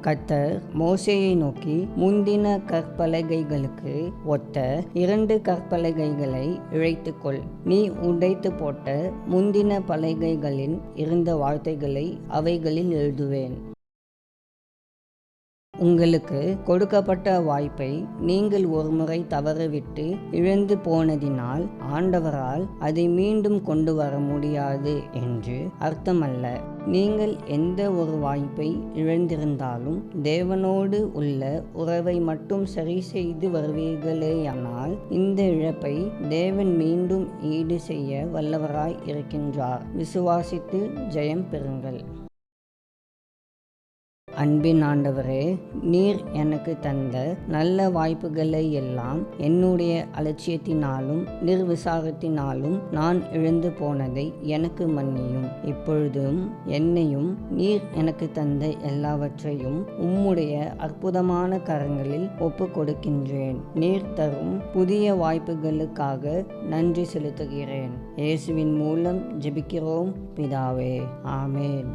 கர்த்தர் மோசேயை நோக்கி, முந்தின கற்பலகைகளுக்கு ஒத்த 2 கற்பலகைகளை இழைத்துக்கொள். நீ உடைத்து போட்ட முந்தின பலகைகளில் இருந்த வார்த்தைகளை அவைகளில் எழுதுவேன். உங்களுக்கு கொடுக்கப்பட்ட வாய்ப்பை நீங்கள் ஒருமுறை தவறவிட்டு இழந்து போனதினால் ஆண்டவரால் அதை மீண்டும் கொண்டு வர முடியாது என்று அர்த்தமல்ல. நீங்கள் எந்த ஒரு வாய்ப்பை இழந்திருந்தாலும் தேவனோடு உள்ள உறவை மட்டும் சரி செய்து வருவீர்களேயானால் இந்த இழப்பை தேவன் மீண்டும் ஈடு செய்ய வல்லவராய் இருக்கின்றார். விசுவாசித்து ஜெயம் பெறுங்கள். அன்பின் ஆண்டவரே, நீர் எனக்கு தந்த நல்ல வாய்ப்புகளை எல்லாம் என்னுடைய அலட்சியத்தினாலும் நிர்விசாரத்தினாலும் நான் இழந்து போனதை எனக்கு மன்னியும். இப்பொழுதும் என்னையும் நீர் எனக்கு தந்த எல்லாவற்றையும் உம்முடைய அற்புதமான கரங்களில் ஒப்பு கொடுக்கின்றேன். நீர் தரும் புதிய வாய்ப்புகளுக்காக நன்றி செலுத்துகிறேன். இயேசுவின் மூலம் ஜெபிக்கிறோம் பிதாவே. ஆமேன்.